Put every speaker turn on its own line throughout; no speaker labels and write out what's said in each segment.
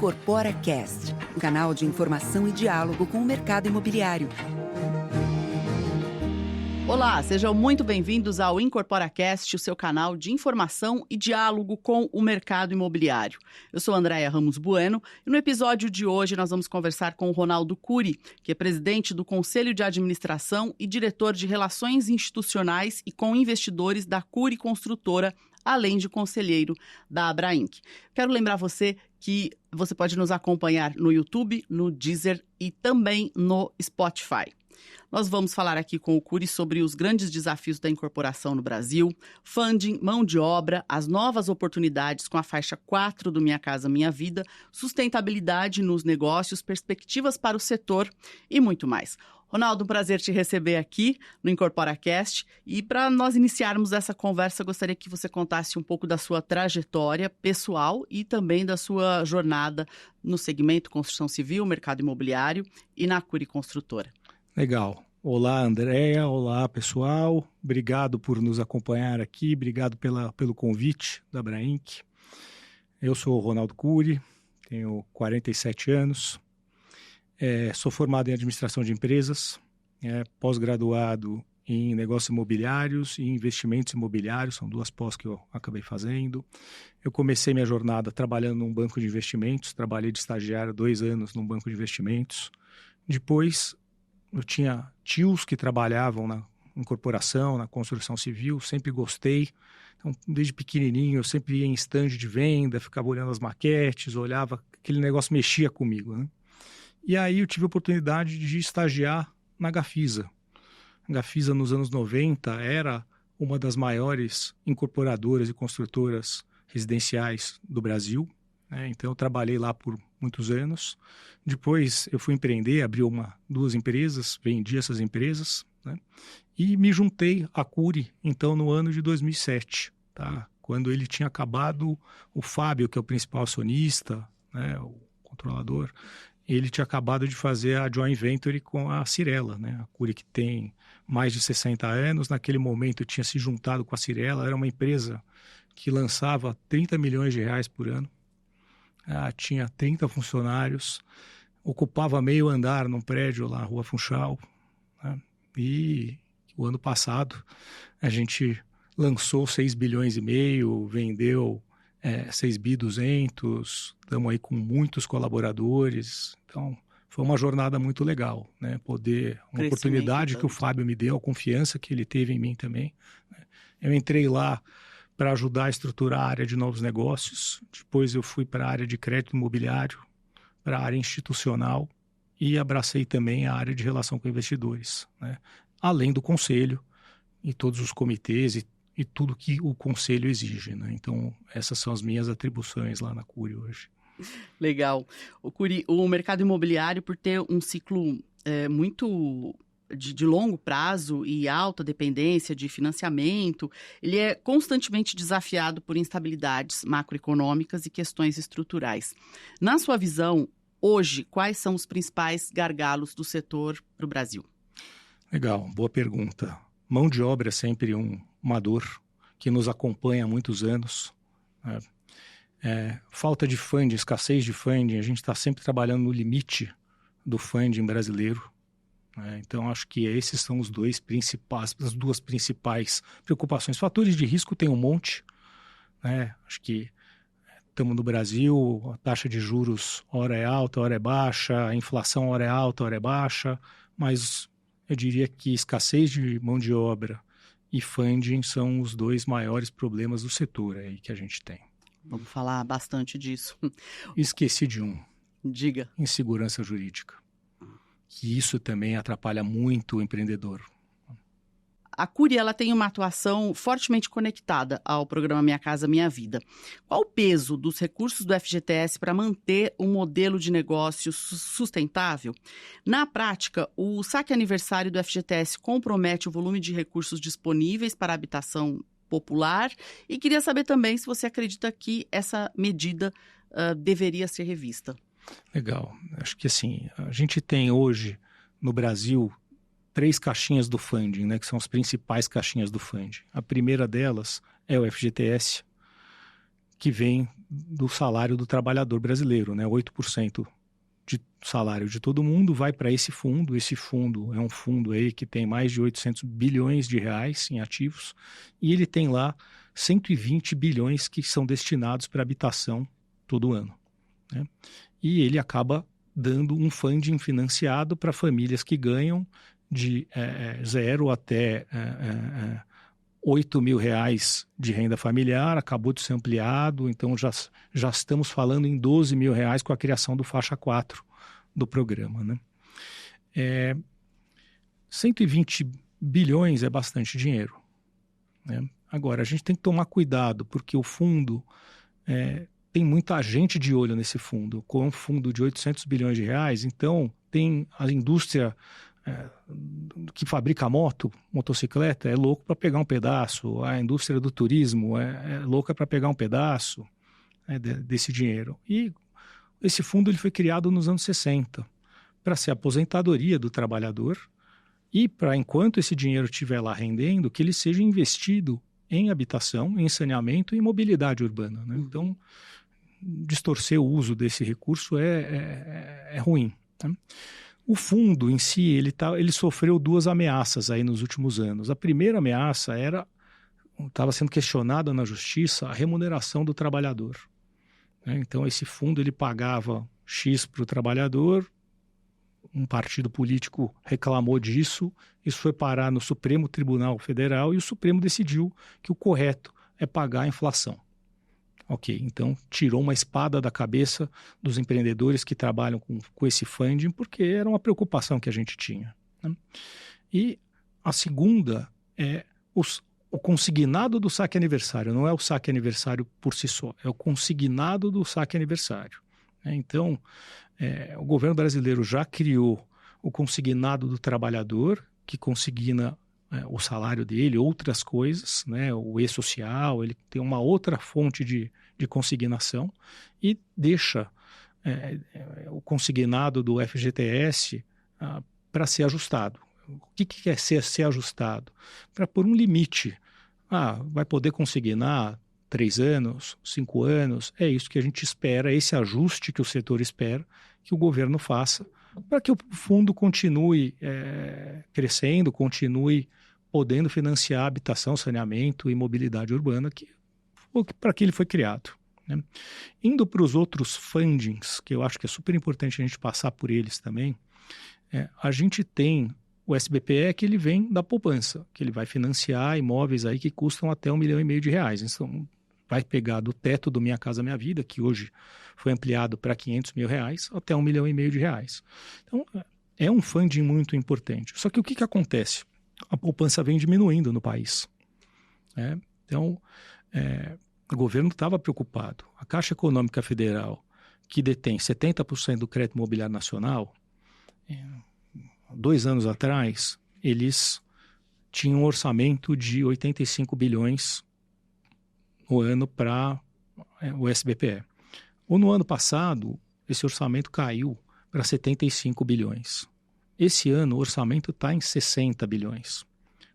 Incorpora Cast, um canal de informação e diálogo com o mercado imobiliário.
Olá, sejam muito bem-vindos ao Incorpora Cast, o seu canal de informação e diálogo com o mercado imobiliário. Eu sou Andréia Ramos Bueno e no episódio de hoje nós vamos conversar com o Ronaldo Cury, que é presidente do Conselho de Administração e diretor de Relações Institucionais e com Investidores da Cury Construtora, além de conselheiro da Abrainc. Quero lembrar você que você pode nos acompanhar no YouTube, no Deezer e também no Spotify. Nós vamos falar aqui com o Cury sobre os grandes desafios da incorporação no Brasil, funding, mão de obra, as novas oportunidades com a faixa 4 do Minha Casa Minha Vida, sustentabilidade nos negócios, perspectivas para o setor e muito mais. Ronaldo, um prazer te receber aqui no IncorporaCast e para nós iniciarmos essa conversa, gostaria que você contasse um pouco da sua trajetória pessoal e também da sua jornada no segmento construção civil, mercado imobiliário e na Cury Construtora.
Legal. Olá, Andréia. Olá, pessoal. Obrigado por nos acompanhar aqui. Obrigado pelo convite da Abrainc. Eu sou o Ronaldo Cury, tenho 47 anos. Sou formado em administração de empresas, pós-graduado em negócios imobiliários e investimentos imobiliários, são duas pós que eu acabei fazendo. Eu comecei minha jornada trabalhando num banco de investimentos, trabalhei de estagiário 2 anos num banco de investimentos. Depois, eu tinha tios que trabalhavam na incorporação, na construção civil, sempre gostei. Então, desde pequenininho, eu sempre ia em stand de venda, ficava olhando as maquetes, olhava, aquele negócio mexia comigo, né? E aí eu tive a oportunidade de estagiar na Gafisa. A Gafisa, nos anos 90, era uma das maiores incorporadoras e construtoras residenciais do Brasil, né? Então eu trabalhei lá por muitos anos. Depois eu fui empreender, abri 2 empresas, vendi essas empresas, né? E me juntei à Cury, então, no ano de 2007, tá? Quando ele tinha acabado, o Fábio, que é o principal acionista, né, o controlador, ele tinha acabado de fazer a joint venture com a Cyrela, né? A Cury, que tem mais de 60 anos, naquele momento tinha se juntado com a Cyrela, era uma empresa que lançava 30 milhões de reais por ano, tinha 30 funcionários, ocupava meio andar num prédio lá na Rua Funchal, né? E o ano passado a gente lançou 6 bilhões e meio, vendeu 6.200, estamos aí com muitos colaboradores, então foi uma jornada muito legal, né? Uma oportunidade que o Fábio me deu, a confiança que ele teve em mim também, né? Eu entrei lá para ajudar a estruturar a área de novos negócios, depois eu fui para a área de crédito imobiliário, para a área institucional e abracei também a área de relação com investidores, né? Além do conselho e todos os comitês e tudo que o conselho exige, né? Então, essas são as minhas atribuições lá na Cury hoje.
Legal. O Cury, o mercado imobiliário, por ter um ciclo muito de longo prazo e alta dependência de financiamento, ele é constantemente desafiado por instabilidades macroeconômicas e questões estruturais. Na sua visão, hoje, quais são os principais gargalos do setor para o Brasil?
Legal, boa pergunta. Mão de obra é sempre uma dor que nos acompanha há muitos anos, né? Falta de funding, escassez de funding, a gente está sempre trabalhando no limite do funding brasileiro, né? Então acho que esses são as 2 principais preocupações. Fatores de risco tem um monte, né? Acho que estamos no Brasil, a taxa de juros hora é alta, hora é baixa, a inflação hora é alta, hora é baixa, mas eu diria que escassez de mão de obra e funding são os 2 maiores problemas do setor aí que a gente tem.
Vamos falar bastante disso.
Esqueci de um.
Diga.
Insegurança jurídica. Que isso também atrapalha muito o empreendedor.
A Cury, ela tem uma atuação fortemente conectada ao programa Minha Casa Minha Vida. Qual o peso dos recursos do FGTS para manter um modelo de negócio sustentável? Na prática, o saque aniversário do FGTS compromete o volume de recursos disponíveis para a habitação popular e queria saber também se você acredita que essa medida deveria ser revista.
Legal. Acho que assim, a gente tem hoje no Brasil 3 caixinhas do funding, né, que são as principais caixinhas do funding. A primeira delas é o FGTS, que vem do salário do trabalhador brasileiro, né? 8% de salário de todo mundo vai para esse fundo. Esse fundo é um fundo aí que tem mais de 800 bilhões de reais em ativos, e ele tem lá 120 bilhões que são destinados para habitação todo ano, né? E ele acaba dando um funding financiado para famílias que ganham de 0 até 8 mil reais de renda familiar. Acabou de ser ampliado, então já estamos falando em 12 mil reais com a criação do faixa 4 do programa, né? 120 bilhões é bastante dinheiro, né? Agora, a gente tem que tomar cuidado, porque o fundo tem muita gente de olho nesse fundo. Com um fundo de 800 bilhões de reais, então tem a indústria que fabrica motocicleta, é louco para pegar um pedaço. A indústria do turismo é louca para pegar um pedaço, né, desse dinheiro. E esse fundo ele foi criado nos anos 60 para ser a aposentadoria do trabalhador e para, enquanto esse dinheiro estiver lá rendendo, que ele seja investido em habitação, em saneamento e mobilidade urbana, né? Então, distorcer o uso desse recurso é ruim, né? O fundo em si, ele sofreu 2 ameaças aí nos últimos anos. A primeira ameaça estava sendo questionada na justiça a remuneração do trabalhador, né? Então, esse fundo ele pagava X para o trabalhador, um partido político reclamou disso, isso foi parar no Supremo Tribunal Federal e o Supremo decidiu que o correto é pagar a inflação. Ok, então tirou uma espada da cabeça dos empreendedores que trabalham com esse funding, porque era uma preocupação que a gente tinha, né? E a segunda é o consignado do saque aniversário. Não é o saque aniversário por si só, é o consignado do saque aniversário, né? Então, o governo brasileiro já criou o consignado do trabalhador, que consigna o salário dele, outras coisas, né? O e-social, ele tem uma outra fonte de consignação e deixa o consignado do FGTS para ser ajustado. O que é ser ajustado? Para pôr um limite. Vai poder consignar 3 anos, 5 anos, é isso que a gente espera, esse ajuste que o setor espera que o governo faça para que o fundo continue crescendo, continue podendo financiar habitação, saneamento e mobilidade urbana, para que ele foi criado, né? Indo para os outros fundings, que eu acho que é super importante a gente passar por eles também, a gente tem o SBPE, que ele vem da poupança, que ele vai financiar imóveis aí que custam até R$1,5 milhão de reais. Então, vai pegar do teto do Minha Casa Minha Vida, que hoje foi ampliado para R$500 mil, até R$1,5 milhão de reais. Então, é um funding muito importante. Só que o que acontece? A poupança vem diminuindo no país, né? Então, o governo estava preocupado. A Caixa Econômica Federal, que detém 70% do crédito imobiliário nacional, 2 anos atrás, eles tinham um orçamento de 85 bilhões no ano para o SBPE. Ou no ano passado, esse orçamento caiu para 75 bilhões. Esse ano o orçamento está em 60 bilhões.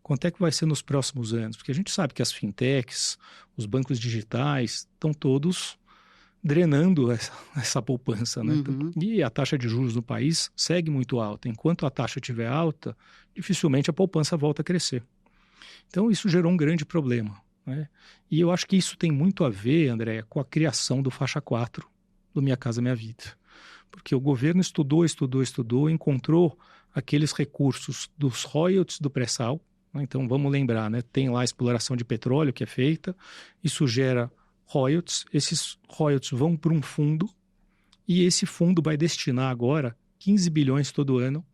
Quanto é que vai ser nos próximos anos? Porque a gente sabe que as fintechs, os bancos digitais, estão todos drenando essa poupança, né?
Uhum.
E a taxa de juros no país segue muito alta. Enquanto a taxa estiver alta, dificilmente a poupança volta a crescer. Então isso gerou um grande problema, né? E eu acho que isso tem muito a ver, André, com a criação do faixa 4 do Minha Casa Minha Vida. Porque o governo estudou, encontrou aqueles recursos dos royalties do pré-sal, né? Então vamos lembrar, né? Tem lá a exploração de petróleo que é feita, isso gera royalties, esses royalties vão para um fundo e esse fundo vai destinar agora 15 bilhões todo ano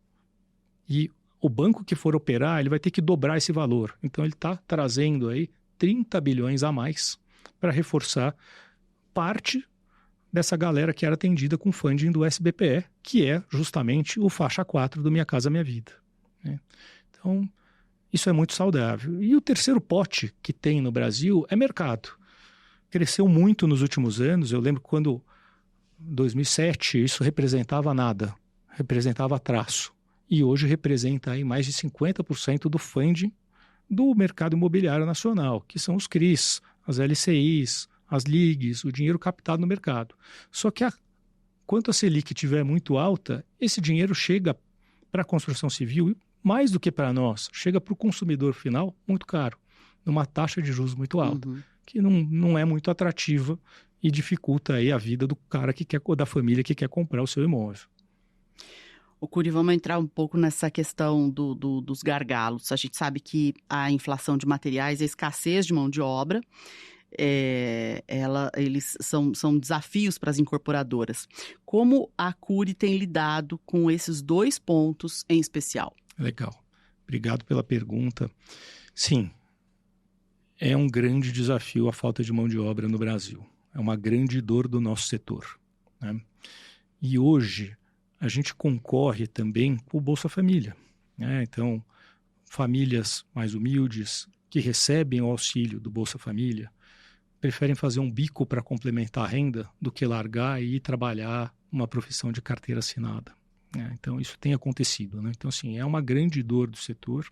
e o banco que for operar, ele vai ter que dobrar esse valor. Então ele está trazendo aí 30 bilhões a mais para reforçar parte dessa galera que era atendida com funding do SBPE, que é justamente o faixa 4 do Minha Casa Minha Vida, né? Então, isso é muito saudável. E o terceiro pote que tem no Brasil é mercado. Cresceu muito nos últimos anos. Eu lembro quando, em 2007, isso representava nada, representava traço. E hoje representa aí mais de 50% do funding do mercado imobiliário nacional, que são os CRIs, as LCIs, as ligs, o dinheiro captado no mercado. Só que quanto a Selic estiver muito alta, esse dinheiro chega para a construção civil, mais do que para nós, chega para o consumidor final muito caro, numa taxa de juros muito alta, que não é muito atrativa e dificulta aí a vida do cara que quer, ou da família que quer comprar o seu imóvel.
O Cury, vamos entrar um pouco nessa questão dos gargalos. A gente sabe que a inflação de materiais, a escassez de mão de obra, eles são desafios para as incorporadoras. Como a Cury tem lidado com esses dois pontos em especial?
Legal. Obrigado pela pergunta. Sim, é um grande desafio a falta de mão de obra no Brasil. É uma grande dor do nosso setor, né? E hoje a gente concorre também com o Bolsa Família, né? Então, famílias mais humildes que recebem o auxílio do Bolsa Família preferem fazer um bico para complementar a renda do que largar e ir trabalhar uma profissão de carteira assinada, né? Então, isso tem acontecido, né? Então, assim, é uma grande dor do setor.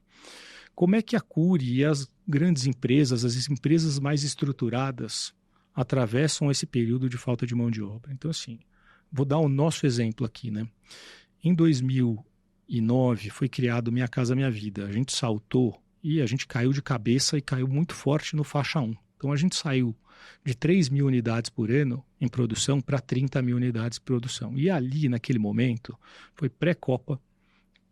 Como é que a Cury e as grandes empresas, as empresas mais estruturadas, atravessam esse período de falta de mão de obra? Então, assim, vou dar o nosso exemplo aqui, né? Em 2009 foi criado Minha Casa Minha Vida. A gente saltou e a gente caiu de cabeça e caiu muito forte no faixa 1. Então, a gente saiu de 3 mil unidades por ano em produção para 30 mil unidades em produção. E ali, naquele momento, foi pré-Copa,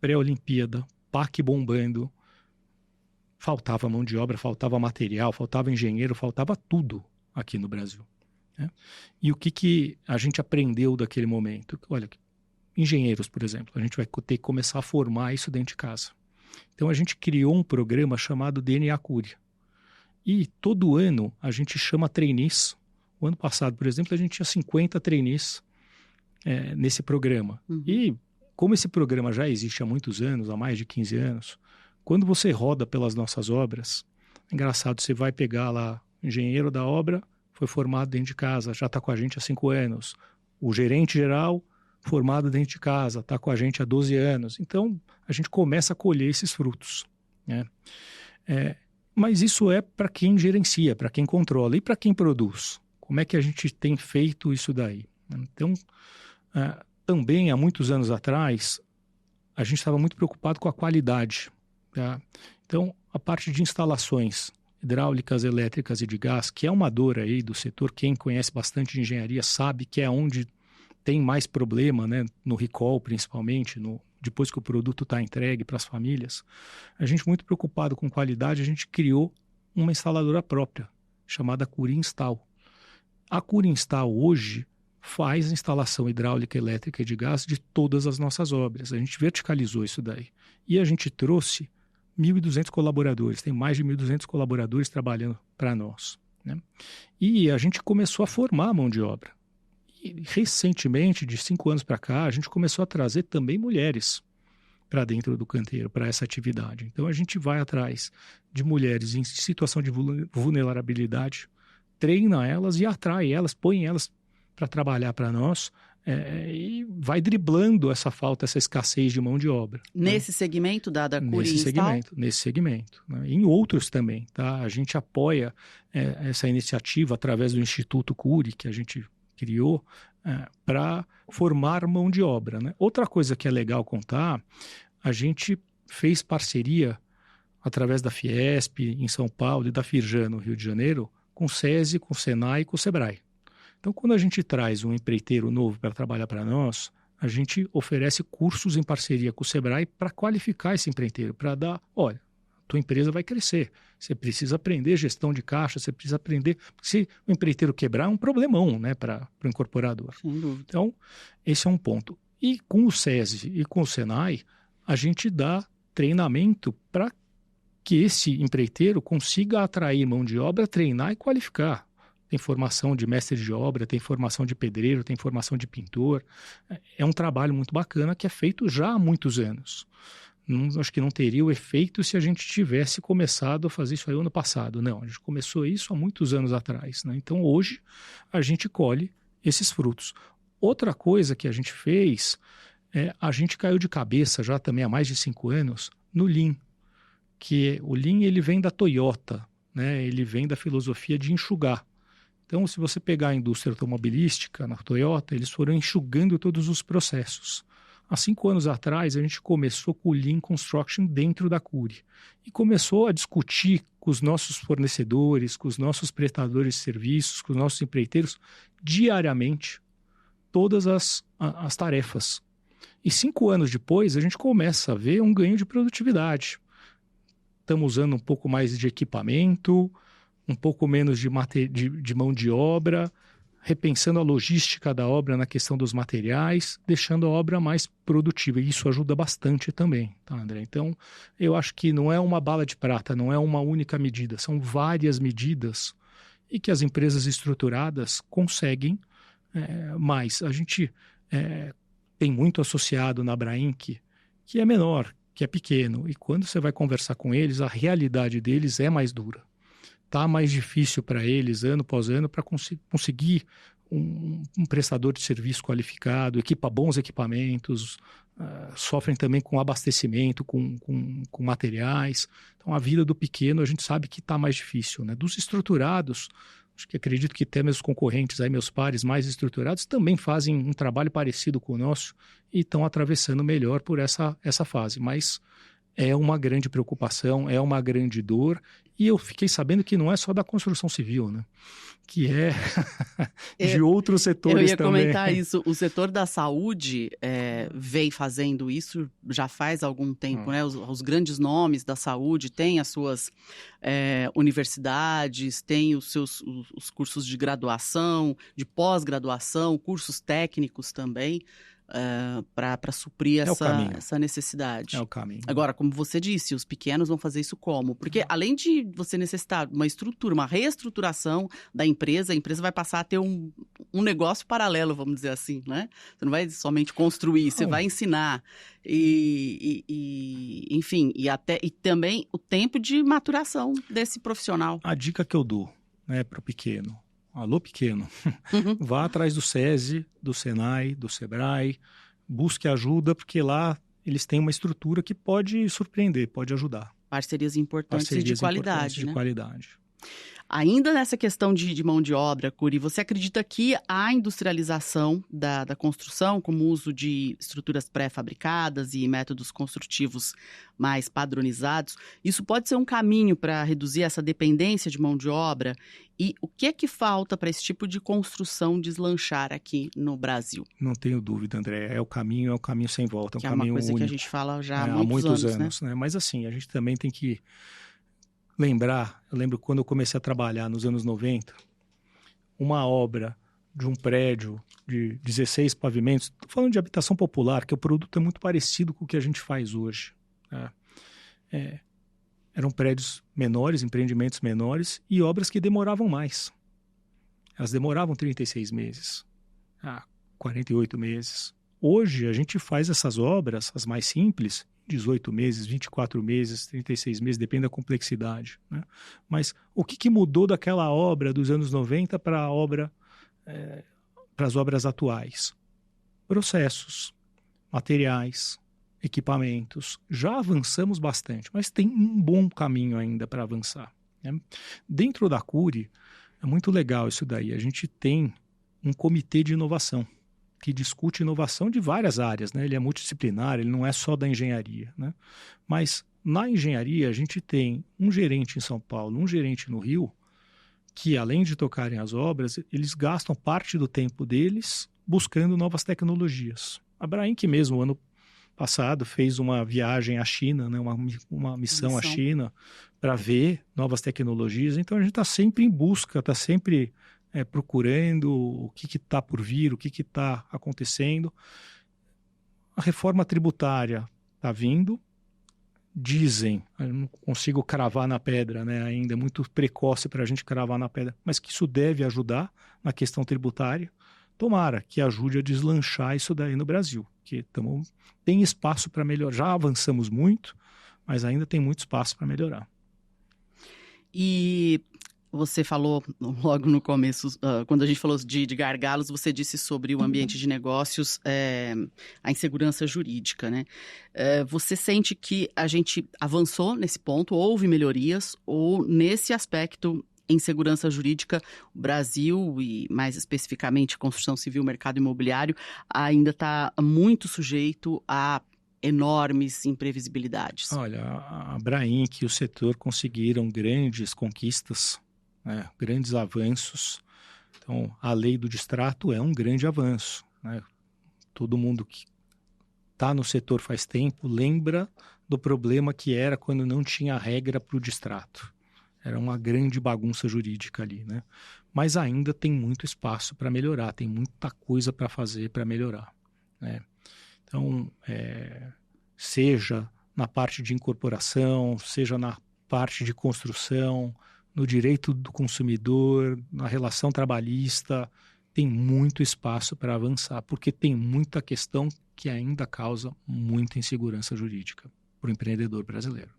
pré-Olimpíada, PAC bombando, faltava mão de obra, faltava material, faltava engenheiro, faltava tudo aqui no Brasil, né? E o que a gente aprendeu daquele momento? Olha, engenheiros, por exemplo, a gente vai ter que começar a formar isso dentro de casa. Então, a gente criou um programa chamado DNA Cury. E todo ano a gente chama trainees. O ano passado, por exemplo, a gente tinha 50 trainees nesse programa. E como esse programa já existe há muitos anos, há mais de 15 anos, quando você roda pelas nossas obras, é engraçado, você vai pegar lá, o engenheiro da obra foi formado dentro de casa, já está com a gente há 5 anos. O gerente geral, formado dentro de casa, está com a gente há 12 anos. Então, a gente começa a colher esses frutos, né? Mas isso é para quem gerencia, para quem controla e para quem produz. Como é que a gente tem feito isso daí? Então, também há muitos anos atrás, a gente estava muito preocupado com a qualidade, tá? Então, a parte de instalações hidráulicas, elétricas e de gás, que é uma dor aí do setor, quem conhece bastante de engenharia sabe que é onde tem mais problema, né? No recall, principalmente, depois que o produto está entregue para as famílias. A gente, muito preocupado com qualidade, a gente criou uma instaladora própria, chamada Cury Install. A Cury Install hoje faz a instalação hidráulica, elétrica e de gás de todas as nossas obras. A gente verticalizou isso daí. E a gente trouxe 1.200 colaboradores, tem mais de 1.200 colaboradores trabalhando para nós, né? E a gente começou a formar a mão de obra. E recentemente, de 5 anos para cá, a gente começou a trazer também mulheres para dentro do canteiro, para essa atividade. Então, a gente vai atrás de mulheres em situação de vulnerabilidade, treina elas e atrai elas, põe elas para trabalhar para nós, e vai driblando essa falta, essa escassez de mão de obra.
Nesse segmento da Cury Install?
Nesse segmento, né? Em outros também, tá? A gente apoia essa iniciativa através do Instituto Cury, que a gente criou para formar mão de obra, né? Outra coisa que é legal contar, a gente fez parceria através da Fiesp em São Paulo e da Firjan no Rio de Janeiro, com o SESI, com o Senai e com o Sebrae. Então, quando a gente traz um empreiteiro novo para trabalhar para nós, a gente oferece cursos em parceria com o Sebrae para qualificar esse empreiteiro, para dar, olha, tua empresa vai crescer, você precisa aprender gestão de caixa, você precisa aprender, porque se o empreiteiro quebrar é um problemão, né, para o incorporador.
Sem dúvida.
Então, esse é um ponto. E com o SESI e com o Senai, a gente dá treinamento para que esse empreiteiro consiga atrair mão de obra, treinar e qualificar. Tem formação de mestre de obra, tem formação de pedreiro, tem formação de pintor. É um trabalho muito bacana que é feito já há muitos anos. Acho que não teria o efeito se a gente tivesse começado a fazer isso aí ano passado. Não, a gente começou isso há muitos anos atrás, né? Então, hoje, a gente colhe esses frutos. Outra coisa que a gente fez, a gente caiu de cabeça já também há mais de 5 anos no Lean, que o Lean ele vem da Toyota, né? Ele vem da filosofia de enxugar. Então, se você pegar a indústria automobilística, na Toyota, eles foram enxugando todos os processos. Há 5 anos atrás, a gente começou com o Lean Construction dentro da Cury e começou a discutir com os nossos fornecedores, com os nossos prestadores de serviços, com os nossos empreiteiros, diariamente, todas as tarefas. E 5 anos depois, a gente começa a ver um ganho de produtividade. Estamos usando um pouco mais de equipamento, um pouco menos de mão de obra, repensando a logística da obra na questão dos materiais, deixando a obra mais produtiva. E isso ajuda bastante também, tá, André? Então, eu acho que não é uma bala de prata, não é uma única medida, são várias medidas e que as empresas estruturadas conseguem mais. A gente tem muito associado na Brainc que é menor, que é pequeno, e quando você vai conversar com eles, a realidade deles é mais dura. Está mais difícil para eles, ano após ano, para conseguir um prestador de serviço qualificado, bons equipamentos, sofrem também com abastecimento, com materiais. Então, a vida do pequeno, a gente sabe que está mais difícil, né? Dos estruturados, acho que acredito que até meus concorrentes, aí, meus pares mais estruturados, também fazem um trabalho parecido com o nosso e estão atravessando melhor por essa fase. Mas é uma grande preocupação, é uma grande dor. E eu fiquei sabendo que não é só da construção civil, né? Que é de outros setores também. Eu ia
comentar isso. O setor da saúde vem fazendo isso já faz algum tempo, né? Os grandes nomes da saúde têm as suas universidades, têm os cursos de graduação, de pós-graduação, cursos técnicos também. Para suprir essa necessidade.
É o caminho.
Agora, como você disse, os pequenos vão fazer isso como? Porque além de você necessitar de uma estrutura, uma reestruturação da empresa, a empresa vai passar a ter um negócio paralelo, vamos dizer assim, né? Você não vai somente construir, você vai ensinar. Enfim, e também o tempo de maturação desse profissional.
A dica que eu dou, né, para o pequeno: alô, pequeno, vá atrás do SESI, do Senai, do Sebrae, busque ajuda, porque lá eles têm uma estrutura que pode surpreender, pode ajudar.
Parcerias importantes e de qualidade, né?
De qualidade.
Ainda nessa questão de mão de obra, Cury, você acredita que a industrialização da construção, como o uso de estruturas pré-fabricadas e métodos construtivos mais padronizados, isso pode ser um caminho para reduzir essa dependência de mão de obra? E o que é que falta para esse tipo de construção deslanchar aqui no Brasil?
Não tenho dúvida, André. É o caminho sem volta.
Que
é um caminho
uma coisa
único.
Que a gente fala já há muitos anos,
né? Mas assim, a gente também tem que lembrar, eu lembro quando eu comecei a trabalhar nos anos 90, uma obra de um prédio de 16 pavimentos, estou falando de habitação popular, que o produto é muito parecido com o que a gente faz hoje. Eram prédios menores, empreendimentos menores e obras que demoravam mais. Elas demoravam 36 meses, 48 meses. Hoje a gente faz essas obras, as mais simples, 18 meses, 24 meses, 36 meses, depende da complexidade, né? Mas o que mudou daquela obra dos anos 90 para as obras atuais? Processos, materiais, equipamentos. Já avançamos bastante, mas tem um bom caminho ainda para avançar, né? Dentro da Cury, é muito legal isso daí. A gente tem um comitê de inovação que discute inovação de várias áreas, né? Ele é multidisciplinar, ele não é só da engenharia, né? Mas na engenharia a gente tem um gerente em São Paulo, um gerente no Rio, que além de tocarem as obras, eles gastam parte do tempo deles buscando novas tecnologias. A Brainc mesmo, ano passado, fez uma viagem à China, né? uma missão à China para ver novas tecnologias. Então a gente está sempre em busca, está sempre procurando o que está por vir, o que está acontecendo. A reforma tributária está vindo, dizem, eu não consigo cravar na pedra, né, ainda, é muito precoce para a gente cravar na pedra, mas que isso deve ajudar na questão tributária. Tomara que ajude a deslanchar isso daí no Brasil, que tem espaço para melhorar. Já avançamos muito, mas ainda tem muito espaço para melhorar.
E você falou logo no começo, quando a gente falou de gargalos, você disse sobre o ambiente de negócios, a insegurança jurídica, né? Você sente que a gente avançou nesse ponto, houve melhorias, ou nesse aspecto em segurança jurídica, o Brasil, e mais especificamente construção civil, mercado imobiliário, ainda está muito sujeito a enormes imprevisibilidades.
Olha, a Abrainc e o setor conseguiram grandes conquistas, né, grandes avanços. Então, a lei do distrato é um grande avanço, né? Todo mundo que está no setor faz tempo lembra do problema que era quando não tinha regra para o distrato. Era uma grande bagunça jurídica ali, né? Mas ainda tem muito espaço para melhorar, tem muita coisa para fazer para melhorar, né? Então, seja na parte de incorporação, seja na parte de construção, no direito do consumidor, na relação trabalhista, tem muito espaço para avançar, porque tem muita questão que ainda causa muita insegurança jurídica para o empreendedor brasileiro.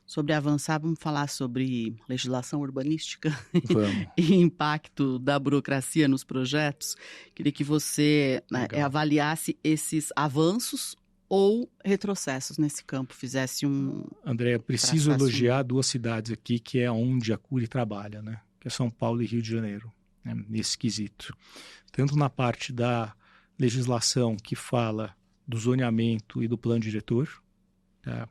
Sobre avançar, vamos falar sobre legislação urbanística
Vamos.
e impacto da burocracia nos projetos. Queria que você avaliasse esses avanços ou retrocessos nesse campo, fizesse um...
André, preciso elogiar duas cidades aqui que é onde a Cury trabalha, né? Que é São Paulo e Rio de Janeiro, né? Nesse quesito. Tanto na parte da legislação que fala do zoneamento e do plano diretor, tá?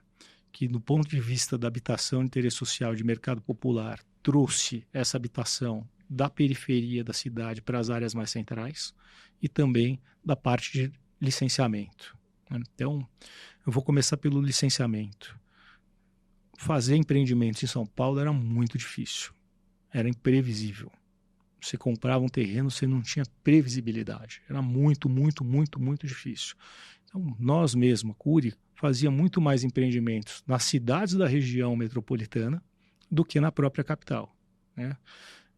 Que do ponto de vista da habitação de interesse social de mercado popular, trouxe essa habitação da periferia da cidade para as áreas mais centrais, e também da parte de licenciamento. Então, eu vou começar pelo licenciamento. Fazer empreendimentos em São Paulo era muito difícil, era imprevisível. Você comprava um terreno, você não tinha previsibilidade, era muito, muito, muito, muito difícil. Então, nós mesmos, a Cury, fazia muito mais empreendimentos nas cidades da região metropolitana do que na própria capital, né?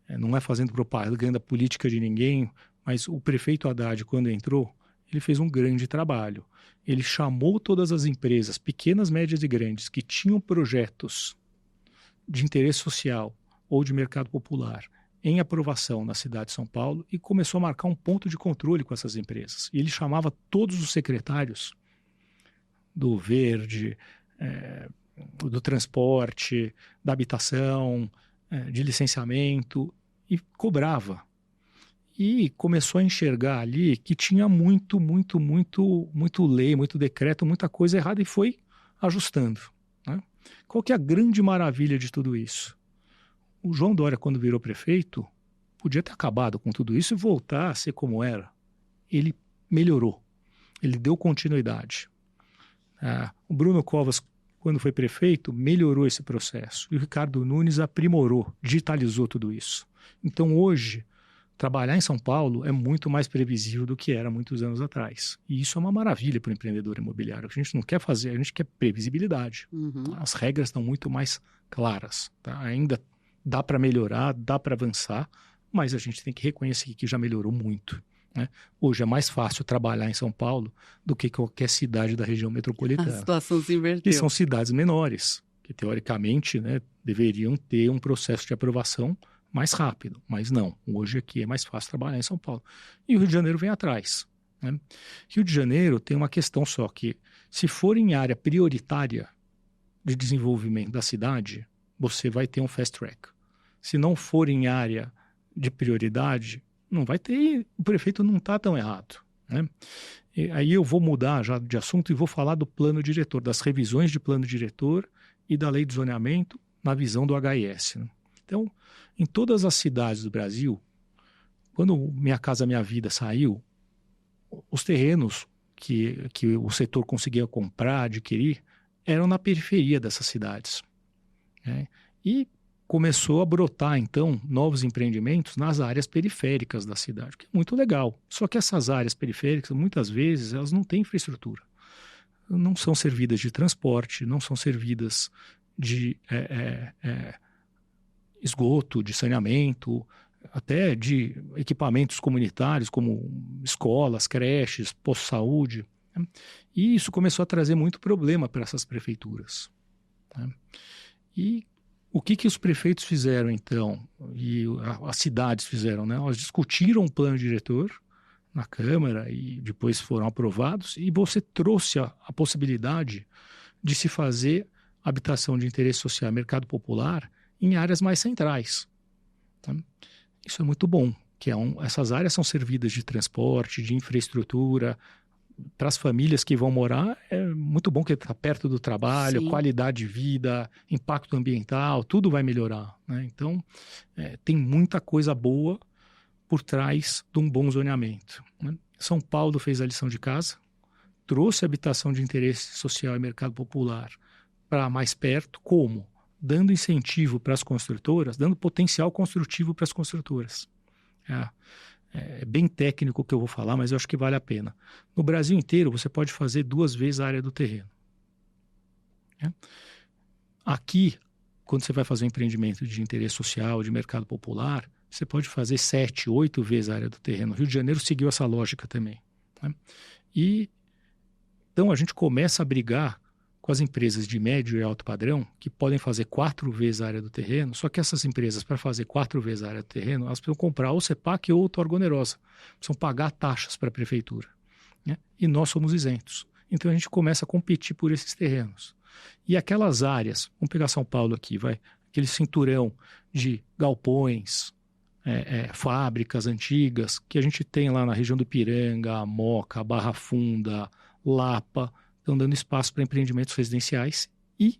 Não é fazendo propaganda política de ninguém, mas o prefeito Haddad, quando entrou, ele fez um grande trabalho. Ele chamou todas as empresas, pequenas, médias e grandes, que tinham projetos de interesse social ou de mercado popular em aprovação na cidade de São Paulo e começou a marcar um ponto de controle com essas empresas. E ele chamava todos os secretários do verde, do transporte, da habitação, de licenciamento, e cobrava. E começou a enxergar ali que tinha muito lei, muito decreto, muita coisa errada, e foi ajustando, né? Qual que é a grande maravilha de tudo isso? O João Dória, quando virou prefeito, podia ter acabado com tudo isso e voltar a ser como era. Ele melhorou, ele deu continuidade. O Bruno Covas, quando foi prefeito, melhorou esse processo. E o Ricardo Nunes aprimorou, digitalizou tudo isso. Então, hoje, trabalhar em São Paulo é muito mais previsível do que era muitos anos atrás. E isso é uma maravilha para o empreendedor imobiliário. A gente não quer fazer, a gente quer previsibilidade.
Uhum.
As regras estão muito mais claras, tá? Ainda dá para melhorar, dá para avançar, mas a gente tem que reconhecer que já melhorou muito, né? Hoje é mais fácil trabalhar em São Paulo do que qualquer cidade da região metropolitana.
A situação se inverteu.
E são cidades menores, que teoricamente, né, deveriam ter um processo de aprovação mais rápido, mas não. Hoje aqui é mais fácil trabalhar em São Paulo. E o Rio de Janeiro vem atrás, né? Rio de Janeiro tem uma questão só, que se for em área prioritária de desenvolvimento da cidade, você vai ter um fast track. Se não for em área de prioridade, não vai ter, o prefeito não está tão errado, né? E aí eu vou mudar já de assunto e vou falar do plano diretor, das revisões de plano diretor e da lei de zoneamento na visão do HIS, né? Então, em todas as cidades do Brasil, quando Minha Casa Minha Vida saiu, os terrenos que o setor conseguia comprar, adquirir, eram na periferia dessas cidades, né? E começou a brotar, então, novos empreendimentos nas áreas periféricas da cidade, que é muito legal. Só que essas áreas periféricas, muitas vezes, elas não têm infraestrutura. Não são servidas de transporte, não são servidas de esgoto, de saneamento, até de equipamentos comunitários, como escolas, creches, posto de saúde, né? E isso começou a trazer muito problema para essas prefeituras, né? E o que os prefeitos fizeram, então, e as cidades fizeram, né? Elas discutiram o plano diretor na Câmara e depois foram aprovados, e você trouxe a possibilidade de se fazer habitação de interesse social, mercado popular, em áreas mais centrais. Né? Isso é muito bom, que essas áreas são servidas de transporte, de infraestrutura. Para as famílias que vão morar, é muito bom que está perto do trabalho,
Sim.
qualidade de vida, impacto ambiental, tudo vai melhorar. Né? Então, tem muita coisa boa por trás de um bom zoneamento. Né? São Paulo fez a lição de casa, trouxe habitação de interesse social e mercado popular para mais perto. Como? Dando incentivo para as construtoras, dando potencial construtivo para as construtoras. É bem técnico o que eu vou falar, mas eu acho que vale a pena. No Brasil inteiro, você pode fazer 2 vezes a área do terreno. Aqui, quando você vai fazer um empreendimento de interesse social, de mercado popular, você pode fazer 7, 8 vezes a área do terreno. O Rio de Janeiro seguiu essa lógica também. Né? E então a gente começa a brigar com as empresas de médio e alto padrão, que podem fazer 4 vezes a área do terreno, só que essas empresas, para fazer 4 vezes a área do terreno, elas precisam comprar ou CEPAC ou outorga onerosa. Precisam pagar taxas para a prefeitura. Né? E nós somos isentos. Então a gente começa a competir por esses terrenos. E aquelas áreas, vamos pegar São Paulo aqui, aquele cinturão de galpões, fábricas antigas, que a gente tem lá na região do Ipiranga, a Moca, a Barra Funda, Lapa, estão dando espaço para empreendimentos residenciais e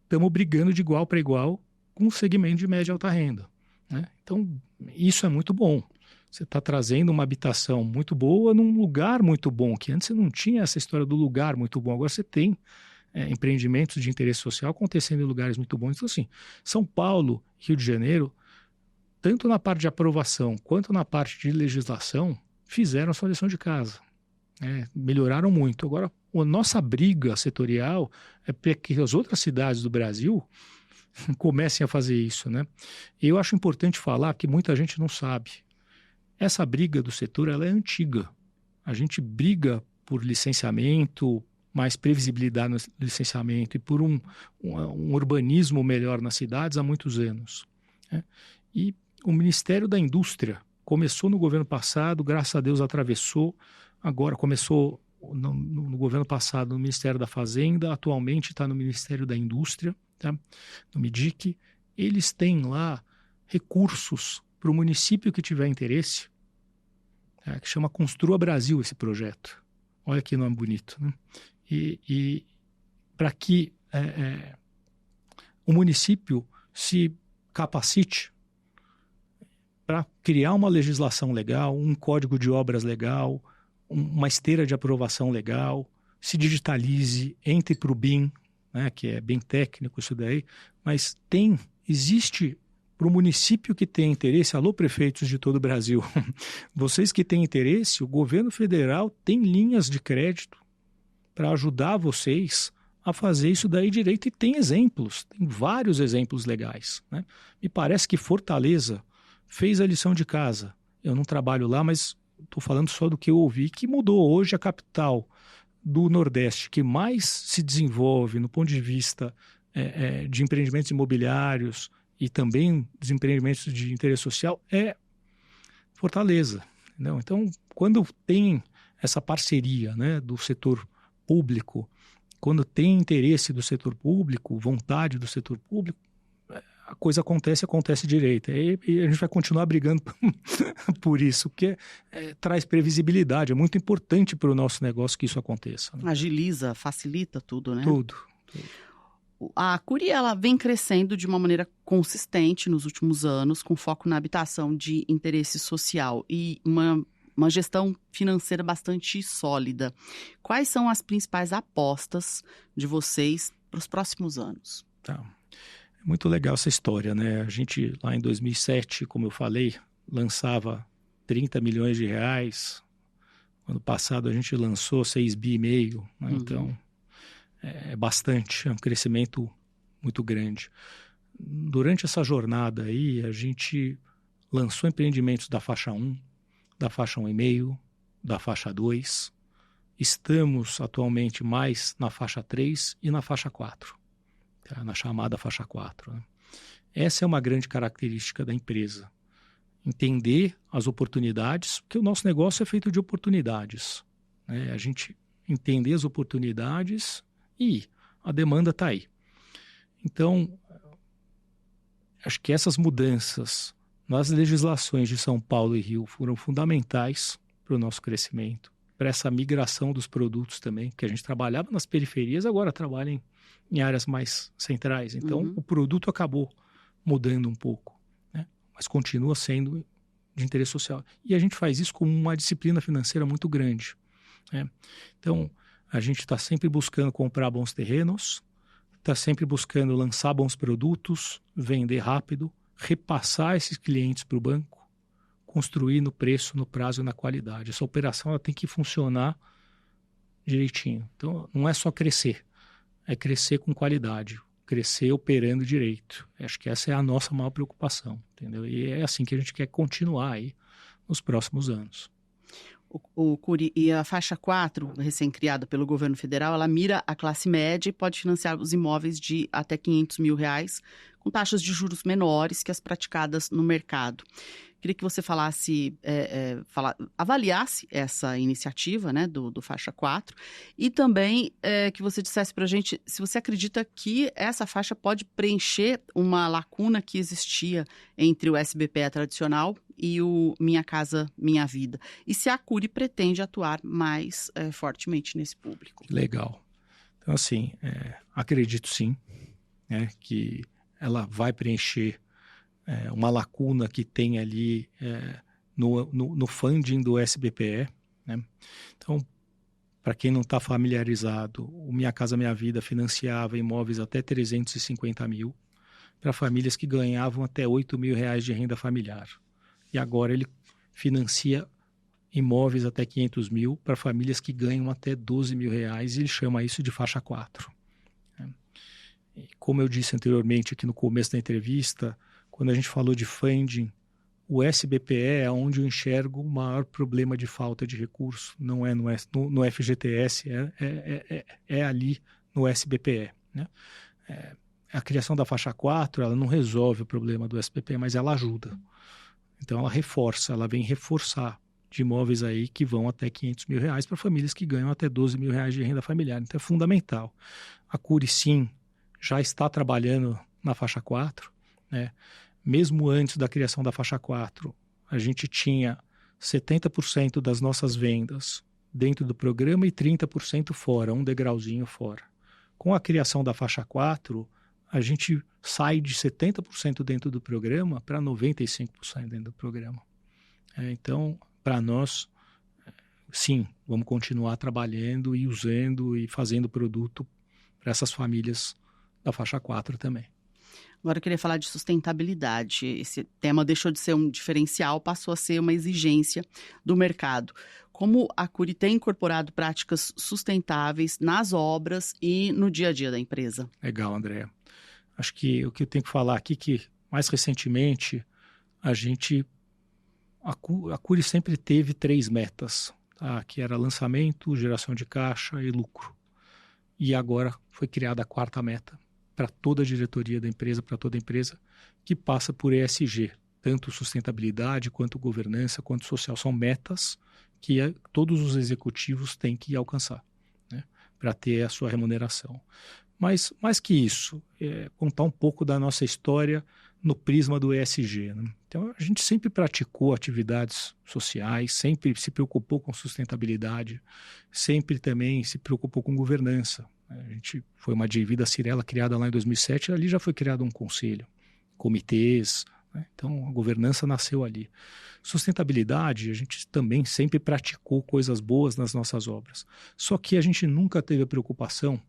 estamos brigando de igual para igual com o segmento de média e alta renda. Né? Então, isso é muito bom. Você está trazendo uma habitação muito boa num lugar muito bom, que antes você não tinha essa história do lugar muito bom. Agora você tem empreendimentos de interesse social acontecendo em lugares muito bons. Então, assim, São Paulo, Rio de Janeiro, tanto na parte de aprovação quanto na parte de legislação, fizeram a sua lição de casa. Melhoraram muito. Agora, a nossa briga setorial é para que as outras cidades do Brasil comecem a fazer isso. Né? E eu acho importante falar que muita gente não sabe. Essa briga do setor ela é antiga. A gente briga por licenciamento, mais previsibilidade no licenciamento e por um urbanismo melhor nas cidades há muitos anos. Né? E o Ministério da Indústria começou no governo passado, graças a Deus atravessou. Agora começou no governo passado no Ministério da Fazenda, atualmente está no Ministério da Indústria, tá? No MIDIC. Eles têm lá recursos para o município que tiver interesse, tá? Que chama Construa Brasil esse projeto. Olha que nome bonito. Né? E para que o município se capacite para criar uma legislação legal, um código de obras legal, uma esteira de aprovação legal, se digitalize, entre para o BIM, né, que é bem técnico isso daí, mas existe para o município que tem interesse, alô prefeitos de todo o Brasil, vocês que têm interesse, o governo federal tem linhas de crédito para ajudar vocês a fazer isso daí direito e tem exemplos, tem vários exemplos legais. Né? Me parece que Fortaleza fez a lição de casa. Eu não trabalho lá, mas estou falando só do que eu ouvi, que mudou hoje a capital do Nordeste, que mais se desenvolve no ponto de vista de empreendimentos imobiliários e também dos empreendimentos de interesse social, é Fortaleza. Entendeu? Então, quando tem essa parceria, né, do setor público, quando tem interesse do setor público, vontade do setor público, a coisa acontece direito. E a gente vai continuar brigando por isso, porque traz previsibilidade. É muito importante para o nosso negócio que isso aconteça. Né?
Agiliza, facilita tudo, né?
Tudo.
A Cury, ela vem crescendo de uma maneira consistente nos últimos anos, com foco na habitação de interesse social e uma gestão financeira bastante sólida. Quais são as principais apostas de vocês para os próximos anos?
Tá. Muito legal essa história, né? A gente, lá em 2007, como eu falei, lançava 30 milhões de reais. Ano passado a gente lançou 6,5 bi, né? Então é bastante, é um crescimento muito grande. Durante essa jornada aí, a gente lançou empreendimentos da faixa 1, da faixa 1,5, da faixa 2. Estamos atualmente mais na faixa 3 e na faixa 4. Na chamada faixa 4. Né? Essa é uma grande característica da empresa. Entender as oportunidades, porque o nosso negócio é feito de oportunidades. Né? A gente entender as oportunidades e a demanda está aí. Então, acho que essas mudanças nas legislações de São Paulo e Rio foram fundamentais para o nosso crescimento, para essa migração dos produtos também, que a gente trabalhava nas periferias, agora trabalha em áreas mais centrais. Então, o produto acabou mudando um pouco, né? Mas continua sendo de interesse social. E a gente faz isso com uma disciplina financeira muito grande, né? Então, a gente está sempre buscando comprar bons terrenos, está sempre buscando lançar bons produtos, vender rápido, repassar esses clientes para o banco, construir no preço, no prazo e na qualidade. Essa operação ela tem que funcionar direitinho. Então, não é só crescer, é crescer com qualidade, crescer operando direito. Acho que essa é a nossa maior preocupação, entendeu? E é assim que a gente quer continuar aí nos próximos anos.
O Cury, e a faixa 4, recém-criada pelo governo federal, ela mira a classe média e pode financiar os imóveis de até R$500 mil, com taxas de juros menores que as praticadas no mercado. Queria que você avaliasse essa iniciativa, né, do Faixa 4 e também que você dissesse para a gente se você acredita que essa faixa pode preencher uma lacuna que existia entre o SBPE tradicional e o Minha Casa Minha Vida. E se a Cury pretende atuar mais fortemente nesse público.
Legal. Então, assim, acredito sim, né, que ela vai preencher uma lacuna que tem ali no funding do SBPE, né? Então, para quem não está familiarizado, o Minha Casa Minha Vida financiava imóveis até 350 mil para famílias que ganhavam até R$8 mil de renda familiar. E agora ele financia imóveis até 500 mil para famílias que ganham até R$12 mil e ele chama isso de faixa 4. E como eu disse anteriormente aqui no começo da entrevista, quando a gente falou de funding, o SBPE é onde eu enxergo o maior problema de falta de recurso, não é no FGTS, é ali no SBPE, né? A criação da faixa 4, ela não resolve o problema do SBPE, mas ela ajuda. Então ela reforça, ela vem reforçar de imóveis aí que vão até R$500 mil para famílias que ganham até R$12 mil de renda familiar. Então é fundamental. A Cury, sim, já está trabalhando na faixa 4, né? Mesmo antes da criação da faixa 4, a gente tinha 70% das nossas vendas dentro do programa e 30% fora, um degrauzinho fora. Com a criação da faixa 4, a gente sai de 70% dentro do programa para 95% dentro do programa. Então, para nós, sim, vamos continuar trabalhando e usando e fazendo produto para essas famílias da faixa 4 também.
Agora eu queria falar de sustentabilidade. Esse tema deixou de ser um diferencial, passou a ser uma exigência do mercado. Como a Cury tem incorporado práticas sustentáveis nas obras e no dia a dia da empresa?
Legal, Andréa. Acho que o que eu tenho que falar aqui é que, mais recentemente, a Cury sempre teve 3 metas, tá? Que era lançamento, geração de caixa e lucro. E agora foi criada a 4ª meta, para toda a diretoria da empresa, para toda a empresa, que passa por ESG, tanto sustentabilidade, quanto governança, quanto social. São metas que todos os executivos têm que alcançar, né, para ter a sua remuneração. Mas, mais que isso, contar um pouco da nossa história no prisma do ESG, né? Então, a gente sempre praticou atividades sociais, sempre se preocupou com sustentabilidade, sempre também se preocupou com governança. A gente foi uma Dívida Cirela criada lá em 2007, ali já foi criado um conselho, comitês, né? Então a governança nasceu ali. Sustentabilidade, a gente também sempre praticou coisas boas nas nossas obras, só que a gente nunca teve a preocupação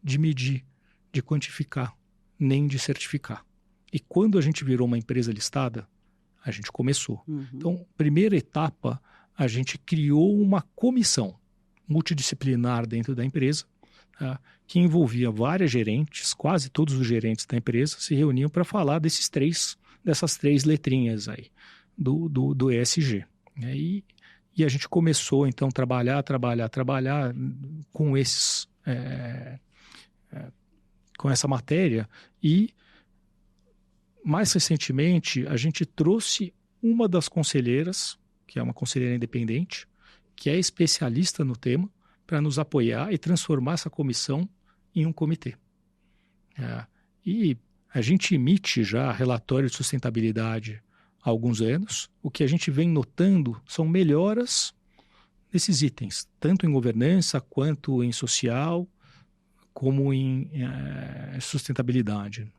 de medir, de quantificar, nem de certificar. E quando a gente virou uma empresa listada, a gente começou. Então, primeira etapa, a gente criou uma comissão multidisciplinar dentro da empresa, que envolvia várias gerentes, quase todos os gerentes da empresa se reuniam para falar dessas 3 letrinhas aí do ESG. E a gente começou então a trabalhar com com essa matéria e mais recentemente a gente trouxe uma das conselheiras, que é uma conselheira independente, que é especialista no tema, para nos apoiar e transformar essa comissão em um comitê. E A gente emite já relatório de sustentabilidade há alguns anos. O que a gente vem notando são melhoras nesses itens, tanto em governança quanto em social, como em sustentabilidade.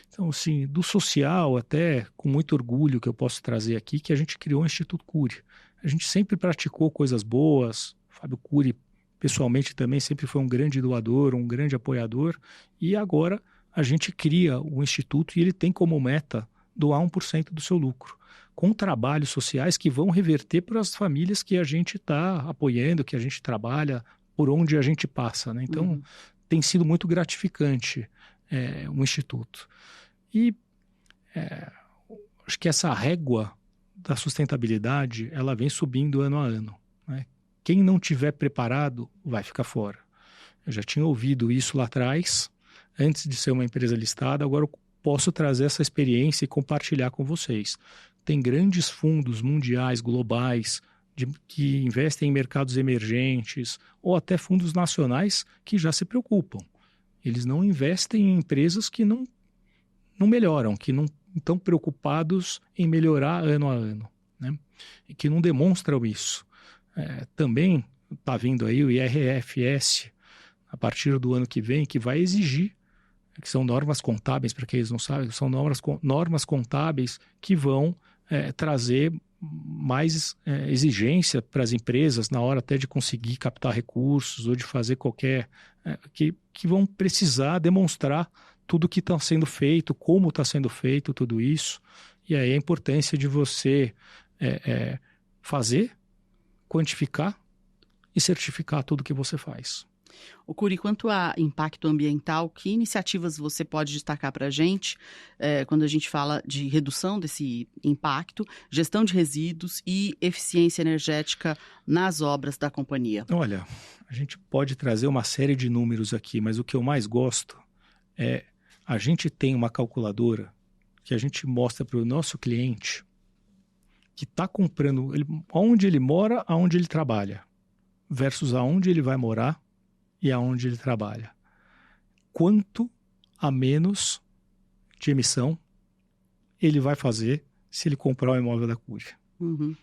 Então, assim, do social, até com muito orgulho que eu posso trazer aqui, que a gente criou o Instituto Cury. A gente sempre praticou coisas boas. O Fábio Cury, pessoalmente, também sempre foi um grande doador, um grande apoiador. E agora a gente cria o Instituto e ele tem como meta doar 1% do seu lucro, com trabalhos sociais que vão reverter para as famílias que a gente está apoiando, que a gente trabalha, por onde a gente passa, né? Então, tem sido muito gratificante o Instituto. E acho que essa régua da sustentabilidade, ela vem subindo ano a ano, né? Quem não tiver preparado vai ficar fora. Eu já tinha ouvido isso lá atrás, antes de ser uma empresa listada, agora eu posso trazer essa experiência e compartilhar com vocês. Tem grandes fundos mundiais, globais, que investem em mercados emergentes, ou até fundos nacionais que já se preocupam. Eles não investem em empresas que não melhoram, que não estão preocupados em melhorar ano a ano, né? E que não demonstram isso. Também está vindo aí o IRFS, a partir do ano que vem, que vai exigir, que são normas contábeis, para quem eles não sabem, são normas contábeis que vão trazer mais exigência para as empresas na hora até de conseguir captar recursos ou de fazer qualquer... que vão precisar demonstrar tudo que está sendo feito, como está sendo feito tudo isso. E aí a importância de você fazer, quantificar e certificar tudo que você faz.
O Cury, quanto a impacto ambiental, que iniciativas você pode destacar para a gente quando a gente fala de redução desse impacto, gestão de resíduos e eficiência energética nas obras da companhia?
Olha, a gente pode trazer uma série de números aqui, mas o que eu mais gosto é a gente tem uma calculadora que a gente mostra para o nosso cliente que está comprando aonde ele mora, aonde ele trabalha, versus aonde ele vai morar e aonde ele trabalha. Quanto a menos de emissão ele vai fazer se ele comprar o imóvel da Cury.
Uhum.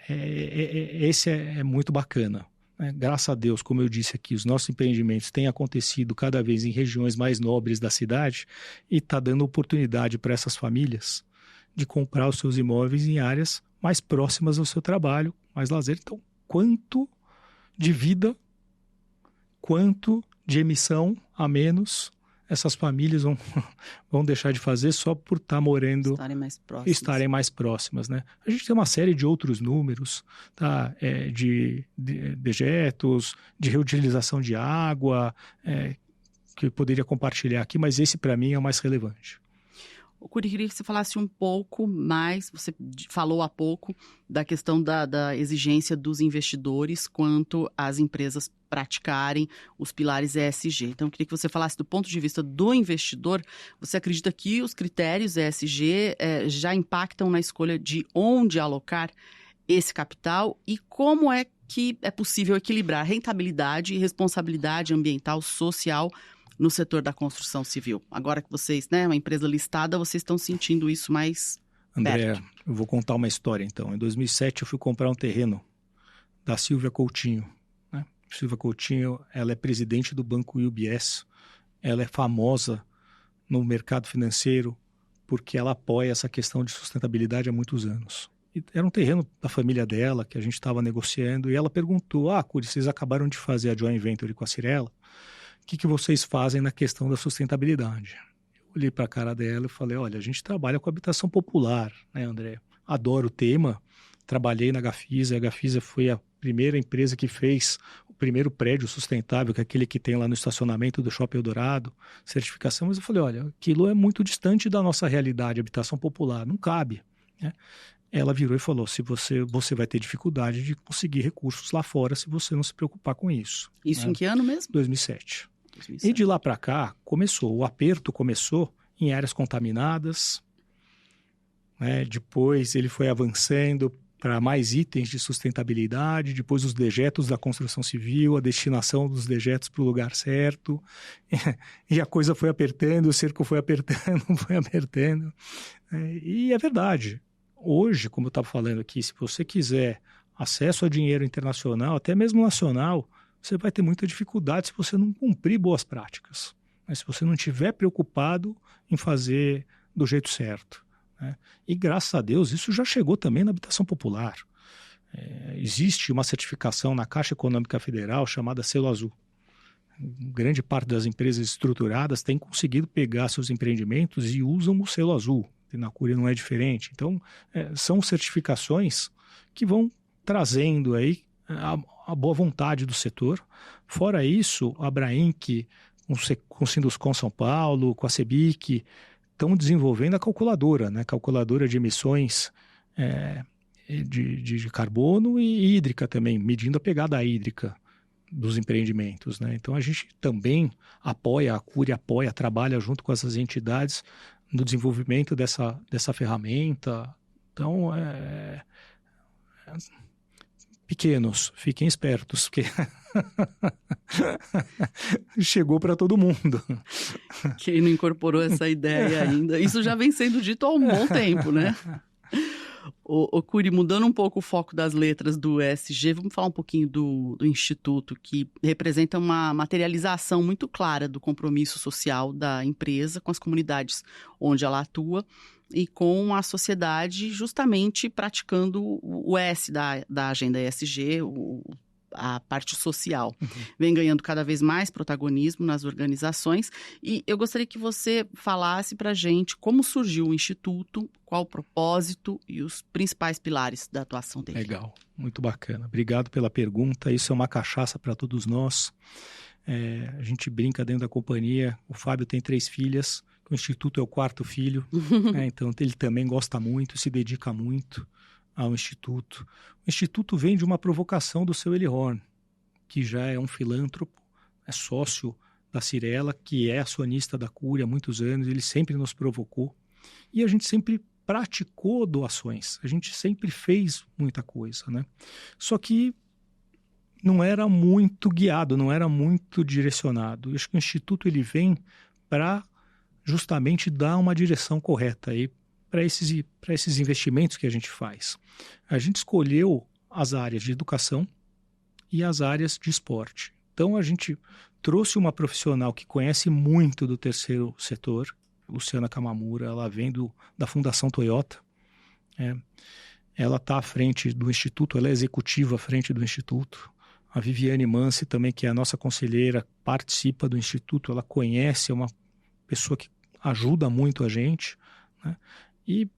Esse é muito bacana, né? Graças a Deus, como eu disse aqui, os nossos empreendimentos têm acontecido cada vez em regiões mais nobres da cidade e está dando oportunidade para essas famílias de comprar os seus imóveis em áreas mais próximas ao seu trabalho, mais lazer. Então, quanto de vida, quanto de emissão a menos essas famílias vão deixar de fazer só por estar morando... Estarem mais próximas, né? A gente tem uma série de outros números, tá? De dejetos, de reutilização de água, que eu poderia compartilhar aqui, mas esse para mim é o mais relevante.
Eu queria que você falasse um pouco mais, você falou há pouco, da questão da exigência dos investidores quanto às empresas praticarem os pilares ESG. Então, eu queria que você falasse do ponto de vista do investidor. Você acredita que os critérios ESG já impactam na escolha de onde alocar esse capital e como é que é possível equilibrar rentabilidade e responsabilidade ambiental, social no setor da construção civil? Agora que vocês, né, uma empresa listada, vocês estão sentindo isso mais
André,
perto.
Eu vou contar uma história então. Em 2007 eu fui comprar um terreno da Silvia Coutinho, né? Silvia Coutinho, ela é presidente do banco UBS, ela é famosa no mercado financeiro porque ela apoia essa questão de sustentabilidade há muitos anos. E era um terreno da família dela que a gente estava negociando e ela perguntou, Cury, vocês acabaram de fazer a joint venture com a Cirela, o que vocês fazem na questão da sustentabilidade? Eu olhei para a cara dela e falei, olha, a gente trabalha com habitação popular, né, André? Adoro o tema, trabalhei na Gafisa, a Gafisa foi a primeira empresa que fez o primeiro prédio sustentável, que é aquele que tem lá no estacionamento do Shopping Eldorado, certificação, mas eu falei, olha, aquilo é muito distante da nossa realidade, habitação popular, não cabe, né? Ela virou e falou, se você vai ter dificuldade de conseguir recursos lá fora se você não se preocupar com isso.
Isso,
né?
Em que ano mesmo?
2007. E de lá para cá, o aperto começou em áreas contaminadas, né? Depois ele foi avançando para mais itens de sustentabilidade, depois os dejetos da construção civil, a destinação dos dejetos para o lugar certo, e a coisa foi apertando, o cerco foi apertando, foi apertando. E é verdade. Hoje, como eu estava falando aqui, se você quiser acesso a dinheiro internacional, até mesmo nacional, você vai ter muita dificuldade se você não cumprir boas práticas. Mas se você não estiver preocupado em fazer do jeito certo. Né? E graças a Deus isso já chegou também na habitação popular. Existe uma certificação na Caixa Econômica Federal chamada Selo Azul. Grande parte das empresas estruturadas tem conseguido pegar seus empreendimentos e usam o Selo Azul. E na Cury não é diferente. Então, são certificações que vão trazendo aí a boa vontade do setor. Fora isso, a Abrainc, com o Sinduscon São Paulo, com a CEBIC, estão desenvolvendo a calculadora, né? Calculadora de emissões de carbono e hídrica também, medindo a pegada hídrica dos empreendimentos, né? Então a gente também apoia, a Cury apoia, trabalha junto com essas entidades no desenvolvimento dessa ferramenta. Então, pequenos, fiquem espertos, porque chegou para todo mundo.
Quem não incorporou essa ideia ainda, isso já vem sendo dito há um bom tempo, né? O Cury, mudando um pouco o foco das letras do ESG, vamos falar um pouquinho do Instituto, que representa uma materialização muito clara do compromisso social da empresa com as comunidades onde ela atua e com a sociedade, justamente praticando o S da agenda ESG, a parte social. Vem ganhando cada vez mais protagonismo nas organizações, e eu gostaria que você falasse para a gente como surgiu o Instituto, qual o propósito e os principais pilares da atuação dele.
Legal, muito bacana. Obrigado pela pergunta. Isso é uma cachaça para todos nós. A gente brinca dentro da companhia. O Fábio tem 3 filhas, o Instituto é o 4º filho, então ele também gosta muito, se dedica muito ao Instituto. O Instituto vem de uma provocação do seu Eli Horn, que já é um filântropo, é sócio da Cirela, que é acionista da Cury há muitos anos, ele sempre nos provocou. E a gente sempre praticou doações, a gente sempre fez muita coisa, né? Só que não era muito guiado, não era muito direcionado. Eu acho que o Instituto ele vem para justamente dar uma direção correta aí para esses investimentos que a gente faz. A gente escolheu as áreas de educação e as áreas de esporte. Então, a gente trouxe uma profissional que conhece muito do terceiro setor, Luciana Kamamura, ela vem da Fundação Toyota. Ela está à frente do Instituto, ela é executiva à frente do Instituto. A Viviane Mansi também, que é a nossa conselheira, participa do Instituto, ela conhece, é uma pessoa que ajuda muito a gente, né? E,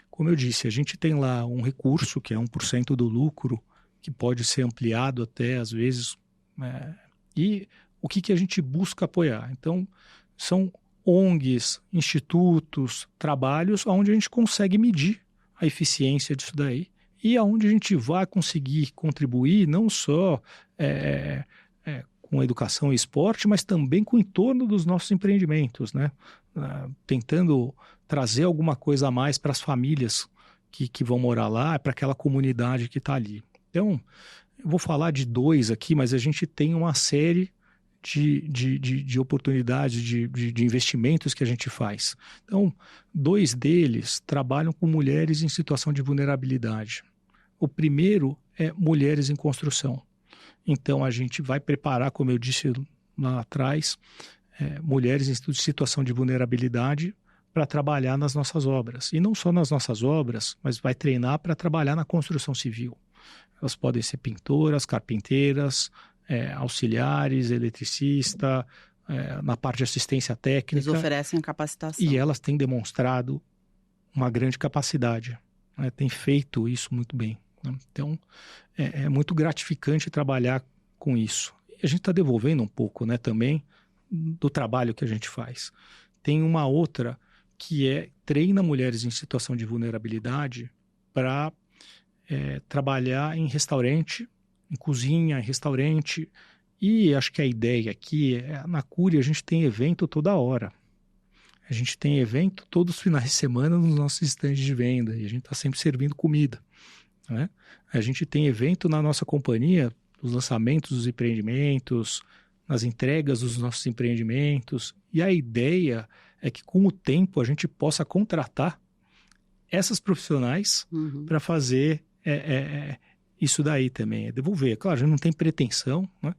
como eu disse, a gente tem lá um recurso, que é 1% do lucro, que pode ser ampliado até, às vezes. E o que a gente busca apoiar? Então, são ONGs, institutos, trabalhos onde a gente consegue medir a eficiência disso daí e aonde a gente vai conseguir contribuir não só com a educação e esporte, mas também com o entorno dos nossos empreendimentos, né? Tentando trazer alguma coisa a mais para as famílias que vão morar lá, para aquela comunidade que está ali. Então, eu vou falar de 2 aqui, mas a gente tem uma série de oportunidades, de investimentos que a gente faz. Então, 2 deles trabalham com mulheres em situação de vulnerabilidade. O primeiro é mulheres em construção. Então, a gente vai preparar, como eu disse lá atrás, mulheres em situação de vulnerabilidade para trabalhar nas nossas obras. E não só nas nossas obras, mas vai treinar para trabalhar na construção civil. Elas podem ser pintoras, carpinteiras, auxiliares, eletricista, na parte de assistência técnica.
Eles oferecem a capacitação.
E elas têm demonstrado uma grande capacidade, né? Têm feito isso muito bem, né? Então, é muito gratificante trabalhar com isso. E a gente está devolvendo um pouco, né, também do trabalho que a gente faz. Tem uma outra que treina mulheres em situação de vulnerabilidade para trabalhar em restaurante, em cozinha, em restaurante. E acho que a ideia aqui na Cury a gente tem evento toda hora. A gente tem evento todos os finais de semana nos nossos estandes de venda e a gente está sempre servindo comida. né? A gente tem evento na nossa companhia, os lançamentos dos empreendimentos, nas entregas dos nossos empreendimentos, e a ideia é que com o tempo a gente possa contratar essas profissionais para fazer isso daí também, é devolver. Claro, a gente não tem pretensão, né?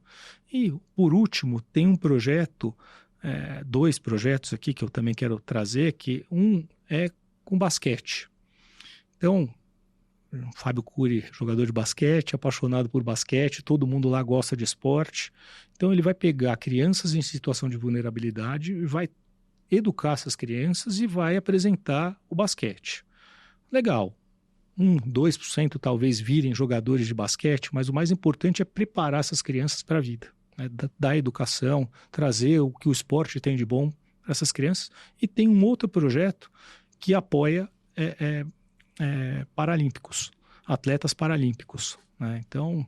E, por último, tem um projeto, 2 projetos aqui que eu também quero trazer, que um é com basquete. Então, Fábio Cury, jogador de basquete, apaixonado por basquete, todo mundo lá gosta de esporte. Então, ele vai pegar crianças em situação de vulnerabilidade e vai educar essas crianças e vai apresentar o basquete. Legal. 2% talvez virem jogadores de basquete, mas o mais importante é preparar essas crianças para a vida, né? Dar educação, trazer o que o esporte tem de bom para essas crianças. E tem um outro projeto que apoia paralímpicos, atletas paralímpicos, né? Então,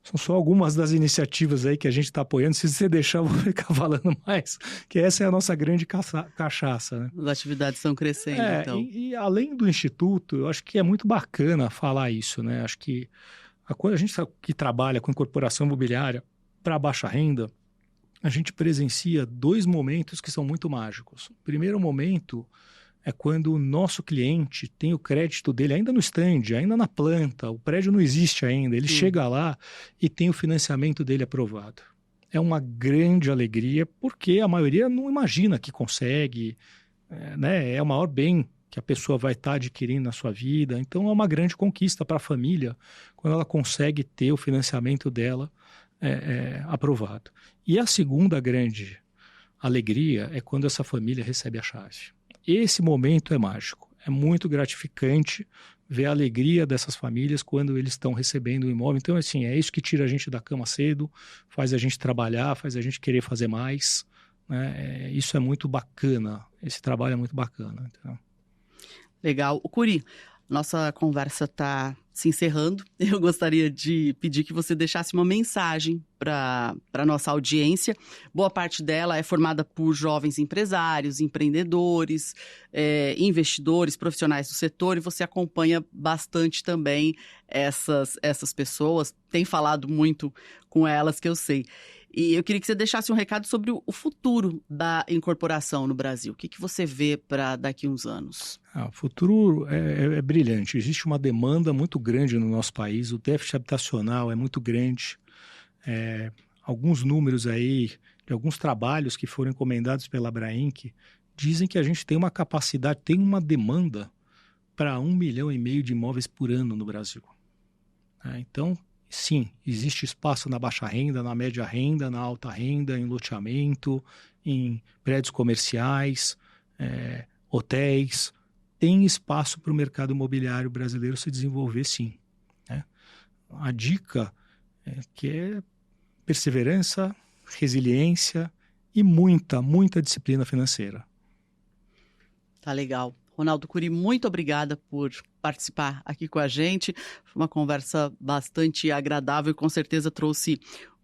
são só algumas das iniciativas aí que a gente está apoiando. Se você deixar, eu vou ficar falando mais, que essa é a nossa grande cachaça, né?
As atividades estão crescendo, então.
E além do Instituto, eu acho que é muito bacana falar isso, né? Acho que a gente que trabalha com incorporação imobiliária para baixa renda, a gente presencia 2 momentos que são muito mágicos. O primeiro momento é quando o nosso cliente tem o crédito dele ainda no stand, ainda na planta, o prédio não existe ainda, ele chega lá e tem o financiamento dele aprovado. É uma grande alegria, porque a maioria não imagina que consegue, né? É o maior bem que a pessoa vai estar adquirindo na sua vida. Então, é uma grande conquista para a família quando ela consegue ter o financiamento dela aprovado. E a segunda grande alegria é quando essa família recebe a chave. Esse momento é mágico, é muito gratificante ver a alegria dessas famílias quando eles estão recebendo o imóvel. Então, assim, é isso que tira a gente da cama cedo, faz a gente trabalhar, faz a gente querer fazer mais, né? Isso é muito bacana, esse trabalho é muito bacana. Então.
Legal. Cury, nossa conversa está se encerrando. Eu gostaria de pedir que você deixasse uma mensagem para a nossa audiência. Boa parte dela é formada por jovens empresários, empreendedores, investidores, profissionais do setor, e você acompanha bastante também essas pessoas, tem falado muito com elas, que eu sei. E eu queria que você deixasse um recado sobre o futuro da incorporação no Brasil. O que você vê para daqui a uns anos?
O futuro é brilhante. Existe uma demanda muito grande no nosso país. O déficit habitacional é muito grande. Alguns números aí, de alguns trabalhos que foram encomendados pela Abrainc, dizem que a gente tem uma capacidade, tem uma demanda para 1,5 milhão de imóveis por ano no Brasil. Então, sim, existe espaço na baixa renda, na média renda, na alta renda, em loteamento, em prédios comerciais, hotéis. Tem espaço para o mercado imobiliário brasileiro se desenvolver, sim, né? A dica é perseverança, resiliência e muita, muita disciplina financeira.
Tá legal. Ronaldo Cury, muito obrigada por participar aqui com a gente. Foi uma conversa bastante agradável e com certeza trouxe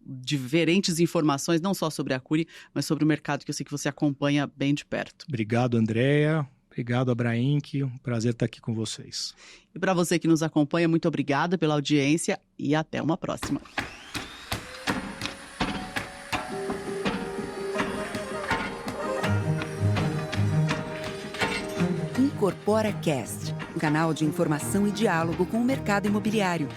diferentes informações, não só sobre a Cury, mas sobre o mercado que eu sei que você acompanha bem de perto.
Obrigado, Andréia. Obrigado, Abrainc. Um prazer estar aqui com vocês.
E para você que nos acompanha, muito obrigada pela audiência e até uma próxima.
Incorpora Cast, um canal de informação e diálogo com o mercado imobiliário.